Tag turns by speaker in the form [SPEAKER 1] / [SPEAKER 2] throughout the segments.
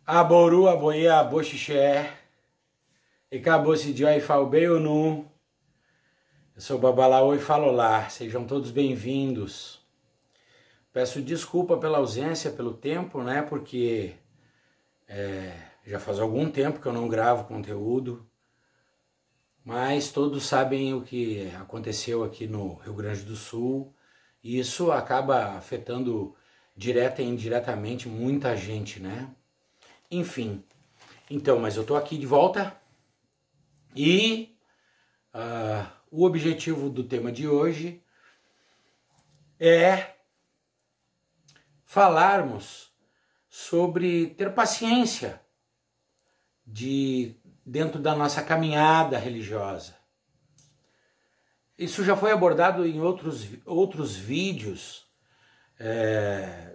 [SPEAKER 1] Aboru, aboia, aboxixé, e acabou-se de oi, falbeio nu. Eu sou o Babalaô e falo lá, sejam todos bem-vindos. Peço desculpa pela ausência, pelo tempo, né, porque já faz algum tempo que eu não gravo conteúdo, mas todos sabem o que aconteceu aqui no Rio Grande do Sul, e isso acaba afetando direta e indiretamente muita gente, né? Enfim, então, mas eu tô aqui de volta e o objetivo do tema de hoje é falarmos sobre ter paciência dentro da nossa caminhada religiosa. Isso já foi abordado em outros vídeos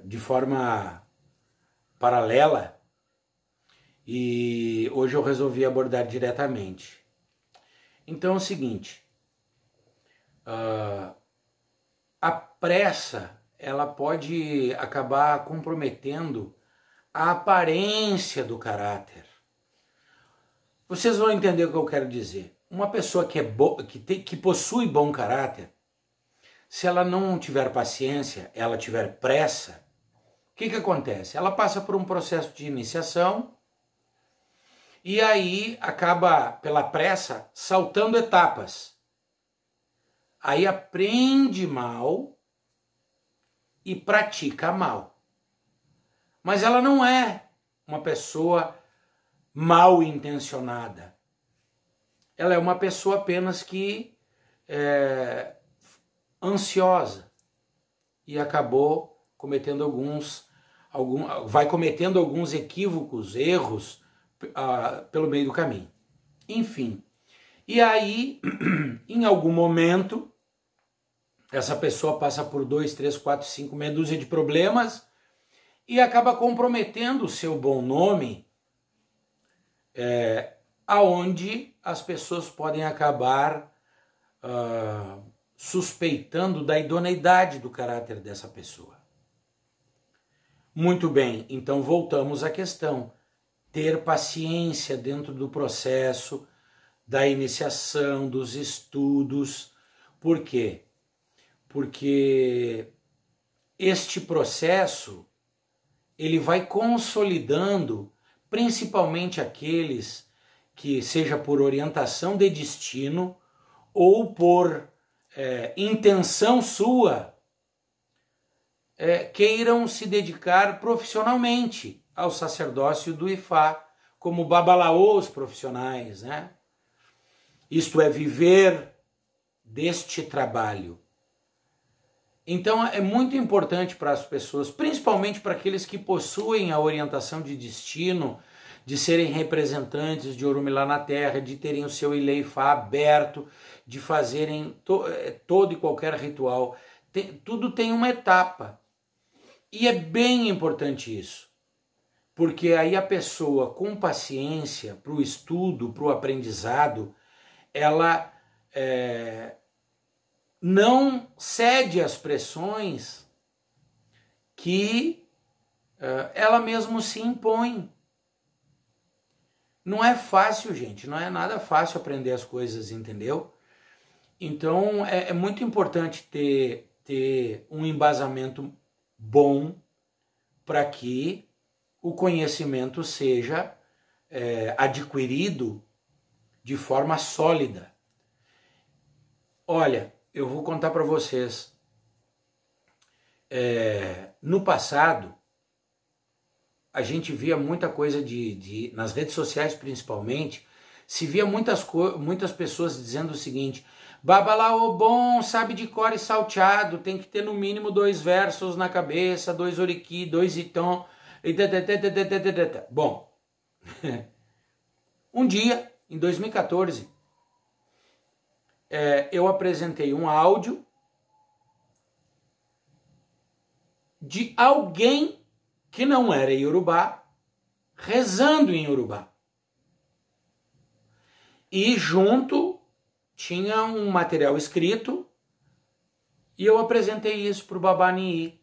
[SPEAKER 1] de forma paralela, e hoje eu resolvi abordar diretamente. Então é o seguinte, a pressa ela pode acabar comprometendo a aparência do caráter. Vocês vão entender o que eu quero dizer. Uma pessoa que possui bom caráter, se ela não tiver paciência, ela tiver pressa, o que acontece? Ela passa por um processo de iniciação e aí acaba, pela pressa, saltando etapas. Aí aprende mal e pratica mal. Mas ela não é uma pessoa mal intencionada. Ela é uma pessoa apenas que é ansiosa e acabou cometendo vai cometendo alguns equívocos, erros pelo meio do caminho. Enfim, e aí, em algum momento, essa pessoa passa por 2, 3, 4, 5, meia dúzia de problemas e acaba comprometendo o seu bom nome, aonde as pessoas podem acabar suspeitando da idoneidade do caráter dessa pessoa. Muito bem, então voltamos à questão. Ter paciência dentro do processo da iniciação, dos estudos. Por quê? Porque este processo ele vai consolidando principalmente aqueles que, seja por orientação de destino ou por intenção sua, queiram se dedicar profissionalmente ao sacerdócio do Ifá, como babalaôs profissionais, né? Isto é, viver deste trabalho. Então é muito importante para as pessoas, principalmente para aqueles que possuem a orientação de destino, de serem representantes de Orumilá na Terra, de terem o seu Ilê-Ifá aberto, de fazerem todo e qualquer ritual. Tudo tem uma etapa. E é bem importante isso. Porque aí a pessoa com paciência para o estudo, para o aprendizado, ela não cede às pressões que ela mesma se impõe. Não é fácil, gente, não é nada fácil aprender as coisas, entendeu? Então é muito importante ter um embasamento bom para que o conhecimento seja adquirido de forma sólida. Olha, eu vou contar para vocês. No passado, a gente via muita coisa nas redes sociais principalmente, se via muitas pessoas dizendo o seguinte: Babalaô bom, sabe de cor e salteado, tem que ter no mínimo 2 versos na cabeça, 2 oriqui, 2 itom. Bom, um dia, em 2014, eu apresentei um áudio de alguém que não era iorubá, rezando em iorubá. E junto tinha um material escrito, e eu apresentei isso para o Babá Nii.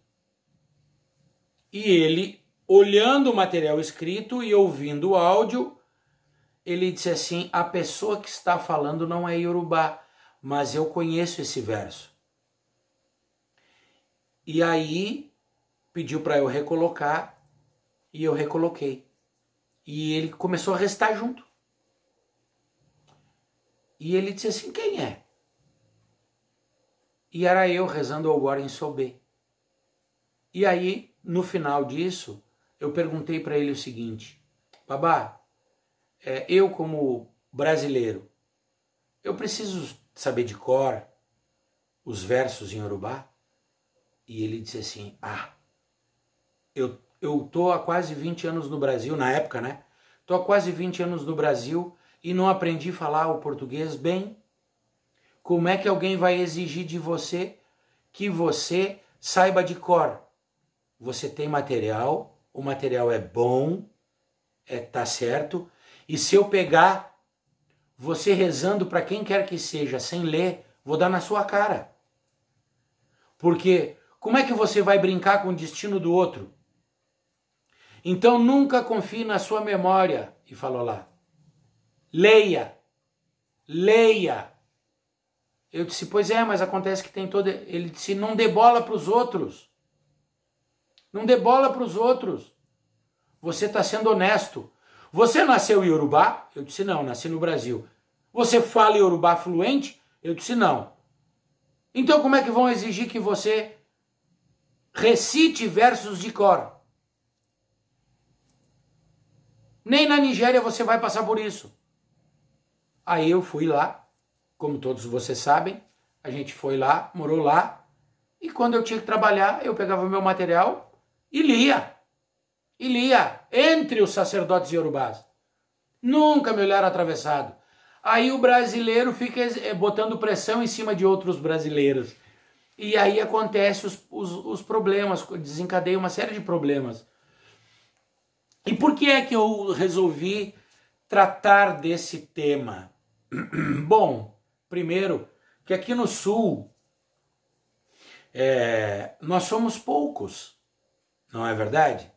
[SPEAKER 1] E ele olhando o material escrito e ouvindo o áudio, ele disse assim: a pessoa que está falando não é Yorubá, mas eu conheço esse verso. E aí pediu para eu recolocar e eu recoloquei. E ele começou a restar junto. E ele disse assim: quem é? E era eu rezando o Algora em Sobê. E aí, no final disso, eu perguntei para ele o seguinte: Babá, eu como brasileiro, eu preciso saber de cor os versos em Yorubá? E ele disse assim: eu tô há quase 20 anos no Brasil, na época, né? Tô há quase 20 anos no Brasil e não aprendi a falar o português bem. Como é que alguém vai exigir de você que você saiba de cor? Você tem material, o material é bom, tá certo, e se eu pegar você rezando para quem quer que seja sem ler, vou dar na sua cara. Porque como é que você vai brincar com o destino do outro? Então nunca confie na sua memória. E falou lá: leia, leia. Eu disse: pois é, mas acontece que tem todo... Ele disse: não dê bola para os outros. Não dê bola para os outros. Você está sendo honesto. Você nasceu em Yorubá? Eu disse: não, nasci no Brasil. Você fala Yorubá fluente? Eu disse: não. Então como é que vão exigir que você recite versos de cor? Nem na Nigéria você vai passar por isso. Aí eu fui lá, como todos vocês sabem, a gente foi lá, morou lá, e quando eu tinha que trabalhar, eu pegava meu material e lia. E lia entre os sacerdotes iorubás. Nunca me olharam atravessado. Aí o brasileiro fica botando pressão em cima de outros brasileiros. E aí acontece os problemas, desencadeia uma série de problemas. E por que é que eu resolvi tratar desse tema? Bom, primeiro, que aqui no Sul nós somos poucos, não é verdade?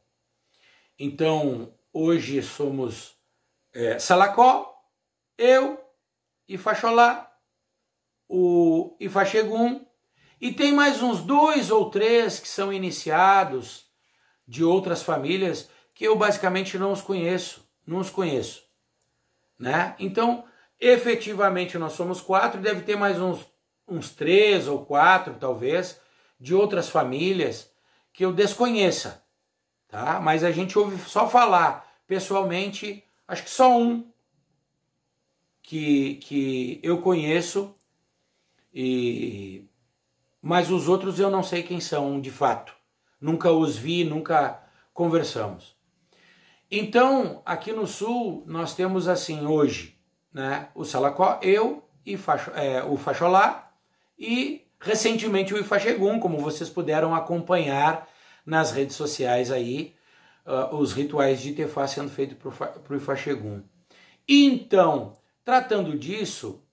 [SPEAKER 1] Então, hoje somos Salacó, eu, Ifaxolá, o Ifaxegum, e tem mais uns 2 ou 3 que são iniciados de outras famílias que eu basicamente não os conheço, né? Então, efetivamente nós somos 4, deve ter mais uns 3 ou 4, talvez, de outras famílias que eu desconheça, tá? Mas a gente ouve só falar, pessoalmente, acho que só um que eu conheço, mas os outros eu não sei quem são de fato. Nunca os vi, nunca conversamos. Então, aqui no Sul, nós temos assim hoje, né, o Salacó, eu, o Faxolá e recentemente o Ifaxegum, como vocês puderam acompanhar nas redes sociais aí, os rituais de Tefá sendo feitos para o Ifaxegum. Então, tratando disso,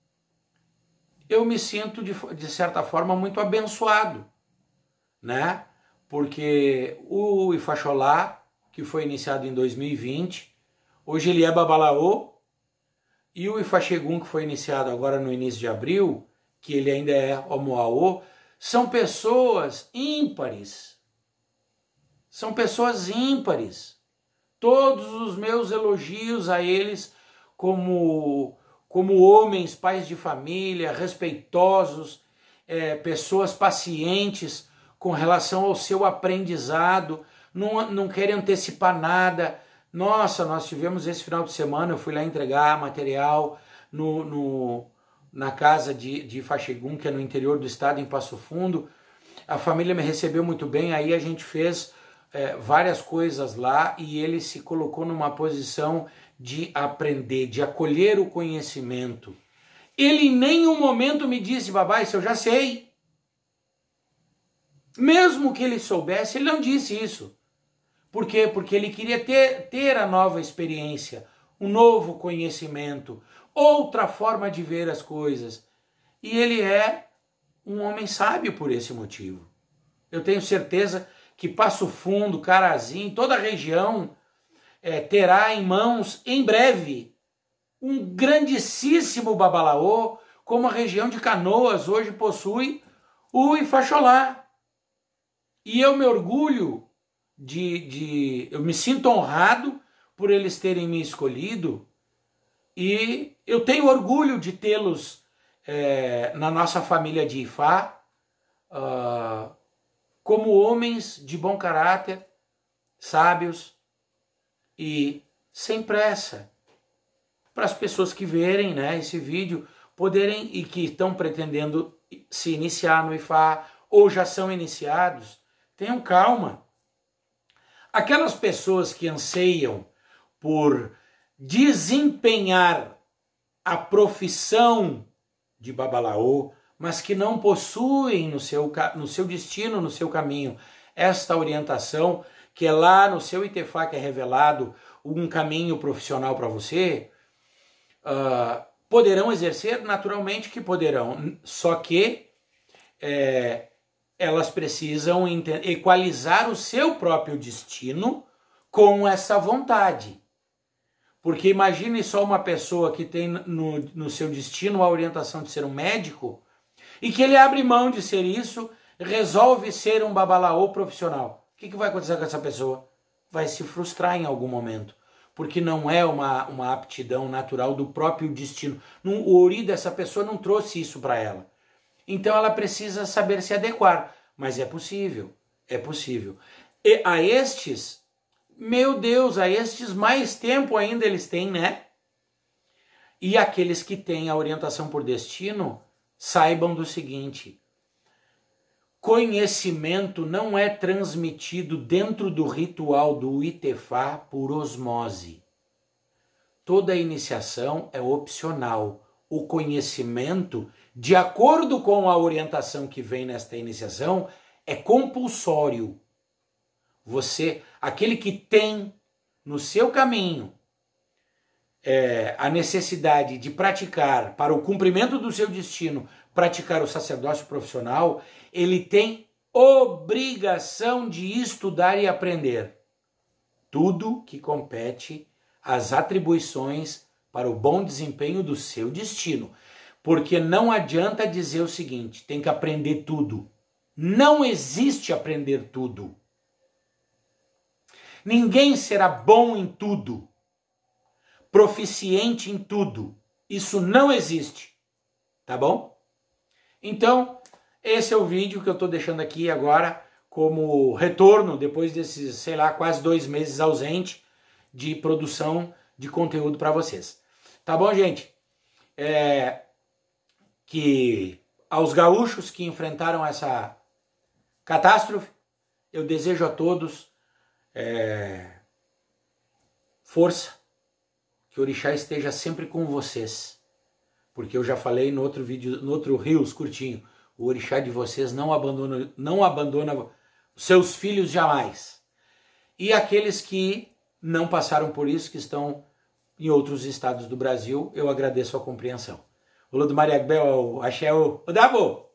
[SPEAKER 1] eu me sinto de certa forma muito abençoado, né? Porque o Ifaxolá, que foi iniciado em 2020, hoje ele é Babalaô, e o Ifaxegum, que foi iniciado agora no início de abril, que ele ainda é Omoaô, são pessoas ímpares. São pessoas ímpares. Todos os meus elogios a eles como homens, pais de família, respeitosos, pessoas pacientes com relação ao seu aprendizado, não querem antecipar nada. Nossa, nós tivemos esse final de semana, eu fui lá entregar material na casa de Ifaxegum, que é no interior do estado, em Passo Fundo. A família me recebeu muito bem, aí a gente fez várias coisas lá e ele se colocou numa posição de aprender, de acolher o conhecimento. Ele em nenhum momento me disse: babá, isso eu já sei. Mesmo que ele soubesse, ele não disse isso. Por quê? Porque ele queria ter a nova experiência, um novo conhecimento, outra forma de ver as coisas. E ele é um homem sábio por esse motivo. Eu tenho certeza que Passo Fundo, Carazinho, toda a região terá em mãos, em breve, um grandíssimo babalaô, como a região de Canoas hoje possui o Ifaxolá. E eu me orgulho eu me sinto honrado por eles terem me escolhido, e eu tenho orgulho de tê-los na nossa família de Ifá, como homens de bom caráter, sábios e sem pressa, para as pessoas que verem, né, esse vídeo poderem, e que estão pretendendo se iniciar no Ifá ou já são iniciados, tenham calma. Aquelas pessoas que anseiam por desempenhar a profissão de babalaô, mas que não possuem no seu destino, no seu caminho, esta orientação, que é lá no seu Itefá que é revelado um caminho profissional para você, poderão exercer? Naturalmente que poderão, só que elas precisam equalizar o seu próprio destino com essa vontade. Porque imagine só uma pessoa que tem no seu destino a orientação de ser um médico e que ele abre mão de ser isso, resolve ser um babalaô profissional. O que vai acontecer com essa pessoa? Vai se frustrar em algum momento, porque não é uma aptidão natural do próprio destino. O ori dessa pessoa não trouxe isso para ela. Então ela precisa saber se adequar, mas é possível, é possível. E a estes, meu Deus, a estes mais tempo ainda eles têm, né? E aqueles que têm a orientação por destino, saibam do seguinte: conhecimento não é transmitido dentro do ritual do Itefá por osmose. Toda iniciação é opcional. O conhecimento, de acordo com a orientação que vem nesta iniciação, é compulsório. Aquele que tem no seu caminho a necessidade de praticar, para o cumprimento do seu destino, praticar o sacerdócio profissional, ele tem obrigação de estudar e aprender tudo que compete às atribuições para o bom desempenho do seu destino. Porque não adianta dizer o seguinte: tem que aprender tudo. Não existe aprender tudo. Ninguém será bom em tudo, proficiente em tudo. Isso não existe, tá bom? Então, esse é o vídeo que eu estou deixando aqui agora como retorno, depois desses, sei lá, quase 2 meses ausente de produção de conteúdo para vocês. Tá bom, gente? Que aos gaúchos que enfrentaram essa catástrofe, eu desejo a todos força, que o orixá esteja sempre com vocês, porque eu já falei no outro vídeo, no outro Rios curtinho, o orixá de vocês não abandona seus filhos jamais. E aqueles que não passaram por isso, que estão em outros estados do Brasil, eu agradeço a compreensão. O Lodo Mariagbel, Axé, o Dabo!